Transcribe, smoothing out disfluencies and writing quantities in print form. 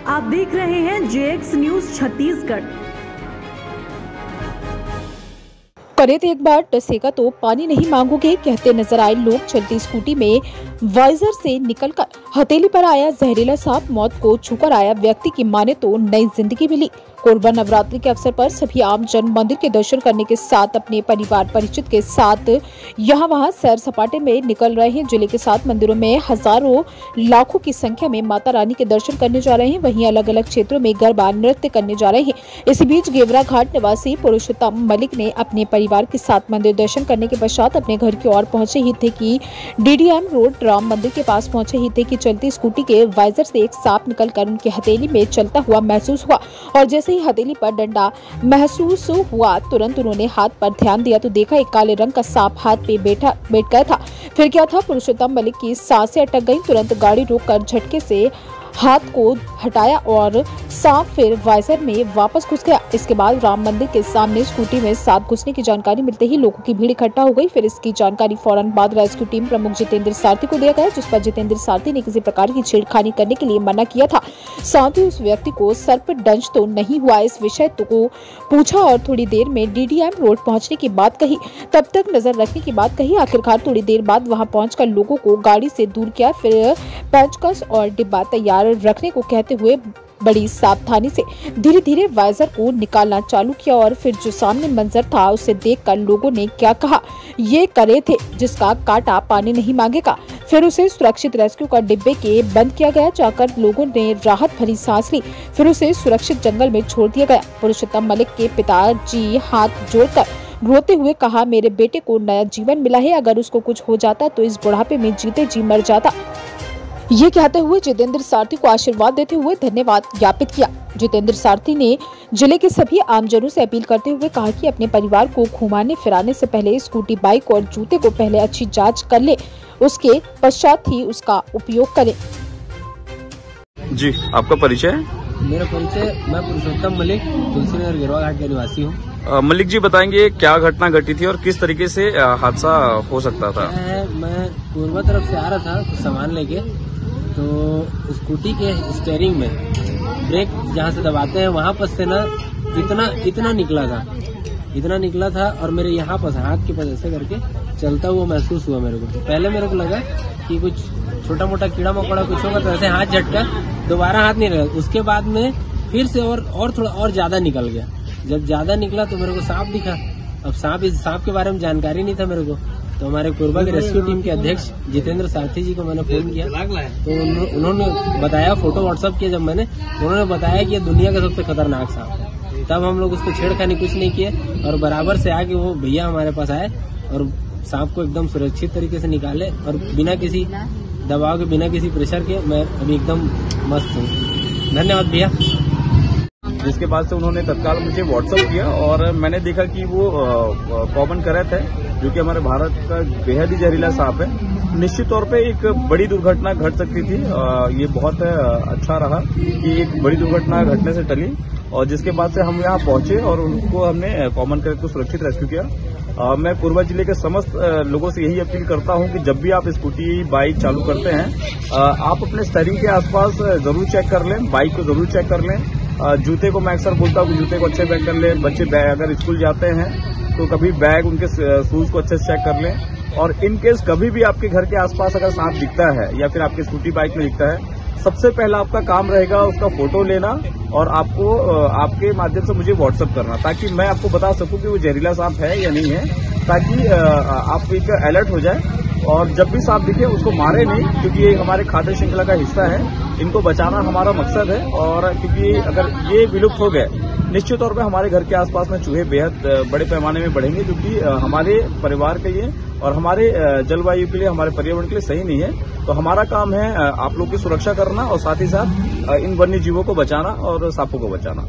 आप देख रहे हैं JX न्यूज छत्तीसगढ़। करे तो एक बार टसेगा तो पानी नहीं मांगोगे, कहते नजर आए लोग चलती स्कूटी में वाइजर से निकलकर हथेली पर आया जहरीला सांप। मौत को छूकर आया व्यक्ति की माने तो नई जिंदगी मिली। कोरबा नवरात्रि के अवसर पर सभी आम जन मंदिर के दर्शन करने के साथ अपने परिवार परिचित के साथ यहाँ वहाँ सैर सपाटे में निकल रहे हैं। जिले के 7 मंदिरों में हजारों लाखों की संख्या में माता रानी के दर्शन करने जा रहे हैं। वहीं अलग अलग क्षेत्रों में गरबा नृत्य करने जा रहे हैं। इसी बीच गेवरा घाट निवासी पुरुषोत्तम मलिक ने अपने परिवार के साथ मंदिर दर्शन करने के पश्चात अपने घर की ओर पहुंचे ही थे कि DDM रोड राम मंदिर के पास पहुंचे ही थे कि चलती स्कूटी के वाइजर से एक सांप निकलकर उनकी हथेली में चलता हुआ महसूस हुआ और जैसे ही हथेली पर डंडा महसूस हुआ तुरंत उन्होंने हाथ पर ध्यान दिया तो देखा एक काले रंग का सांप हाथ पे बैठ गया था। फिर क्या था, पुरुषोत्तम मलिक की सांसें अटक गईं। तुरंत गाड़ी रोककर झटके से हाथ को हटाया और सांप फिर वाइजर में वापस घुस गया। इसके बाद राम मंदिर के सामने स्कूटी में सांप घुसने की जानकारी मिलते ही लोगों की भीड़ इकट्ठा हो गई। फिर इसकी जानकारी फौरन बाद रेस्क्यू टीम प्रमुख जितेंद्र सारथी को दिया गया, जिस पर जितेंद्र सारथी ने किसी प्रकार की छेड़खानी करने के लिए मना किया था। साथ ही उस व्यक्ति को सर्पदंश तो नहीं हुआ, इस विषय को पूछा और थोड़ी देर में DDM रोड पहुंचने की बात कही, तब तक नजर रखने की बात कही। आखिरकार थोड़ी देर बाद वहां पहुंचकर लोगों को गाड़ी से दूर किया। फिर पेचकस और डिब्बा तैयार रखने को कहते हुए बड़ी सावधानी से धीरे धीरे वाइजर को निकालना चालू किया और फिर जो सामने मंजर था उसे देखकर लोगों ने क्या कहा, ये करे थे जिसका कांटा पानी नहीं मांगेगा। फिर उसे सुरक्षित रेस्क्यू कर डिब्बे के बंद किया गया। जाकर लोगों ने राहत भरी सांस ली। फिर उसे सुरक्षित जंगल में छोड़ दिया गया। पुरुषोत्तम मलिक के पिताजी हाथ जोड़कर रोते हुए कहा, मेरे बेटे को नया जीवन मिला है, अगर उसको कुछ हो जाता तो इस बुढ़ापे में जीते जी मर जाता। ये कहते हुए जितेंद्र सारथी को आशीर्वाद देते हुए धन्यवाद ज्ञापित किया। जितेंद्र सारथी ने जिले के सभी आमजनों से अपील करते हुए कहा कि अपने परिवार को घुमाने फिराने से पहले स्कूटी, बाइक और जूते को पहले अच्छी जांच कर ले, उसके पश्चात ही उसका उपयोग करें। जी, आपका परिचय? मेरा परिचय, मैं पुरुषोत्तम मलिक तुलसीनगर गेवरा घाट का निवासी हूँ। मलिक जी बताएंगे क्या घटना घटी थी और किस तरीके से हादसा हो सकता था? मैं कोरबा तरफ से आ रहा था कुछ सामान लेके, तो स्कूटी के स्टीयरिंग में ब्रेक जहाँ से दबाते हैं वहाँ पर से ना इतना निकला था और मेरे यहाँ पर हाथ के पास ऐसे करके चलता हुआ महसूस हुआ मेरे को। पहले मेरे को लगा कि कुछ छोटा मोटा कीड़ा मकोड़ा कुछ होगा, तो ऐसे हाथ झटका, दोबारा हाथ नहीं लगा। उसके बाद में फिर से और थोड़ा और ज्यादा निकल गया। जब ज्यादा निकला तो मेरे को सांप दिखा। अब सांप के बारे में जानकारी नहीं था मेरे को, तो हमारे कोरबा के रेस्क्यू टीम के अध्यक्ष जितेंद्र सारथी जी को मैंने फोन किया, तो उन्होंने बताया, फोटो व्हाट्सएप किया जब मैंने, उन्होंने बताया कि ये दुनिया का सबसे खतरनाक सांप है। तब हम लोग उसको छेड़खानी कुछ नहीं किए और बराबर से आके वो भैया हमारे पास आए और सांप को एकदम सुरक्षित तरीके से निकाले और बिना किसी दबाव के, बिना किसी प्रेशर के मैं अभी एकदम मस्त हूँ। धन्यवाद भैया। जिसके बाद से उन्होंने तत्काल मुझे व्हाट्सएप किया और मैंने देखा कि वो कॉमन करत है, जो कि हमारे भारत का बेहद ही जहरीला सांप है। निश्चित तौर पे एक बड़ी दुर्घटना घट सकती थी। ये बहुत अच्छा रहा कि एक बड़ी दुर्घटना घटने से टली और जिसके बाद से हम यहाँ पहुंचे और उनको हमने कॉमन करत को सुरक्षित रेस्क्यू किया। मैं कोरबा जिले के समस्त लोगों से यही अपील करता हूं कि जब भी आप स्कूटी, बाइक चालू करते हैं, आप अपने स्टीयरिंग के आसपास जरूर चेक कर लें, बाइक को जरूर चेक कर लें। जूते को मैं अक्सर बोलता हूं कि जूते को अच्छे पैक कर लें। बच्चे अगर स्कूल जाते हैं तो कभी बैग, उनके शूज को अच्छे से चेक कर लें। और इन केस कभी भी आपके घर के आसपास अगर सांप दिखता है या फिर आपकी स्कूटी, बाइक में दिखता है, सबसे पहला आपका काम रहेगा उसका फोटो लेना और आपको आपके माध्यम से मुझे व्हाट्सएप करना, ताकि मैं आपको बता सकूं कि वो जहरीला सांप है या नहीं है, ताकि आप एक अलर्ट हो जाए और जब भी सांप दिखे उसको मारे नहीं, क्योंकि ये हमारे खाद्य श्रृंखला का हिस्सा है। इनको बचाना हमारा मकसद है और क्योंकि अगर ये विलुप्त हो गए, निश्चित तौर पे हमारे घर के आसपास में चूहे बेहद बड़े पैमाने में बढ़ेंगे, क्योंकि हमारे परिवार के लिए और हमारे जलवायु के लिए, हमारे पर्यावरण के लिए सही नहीं है। तो हमारा काम है आप लोग की सुरक्षा करना और साथ ही साथ इन वन्य जीवों को बचाना और सांपों को बचाना।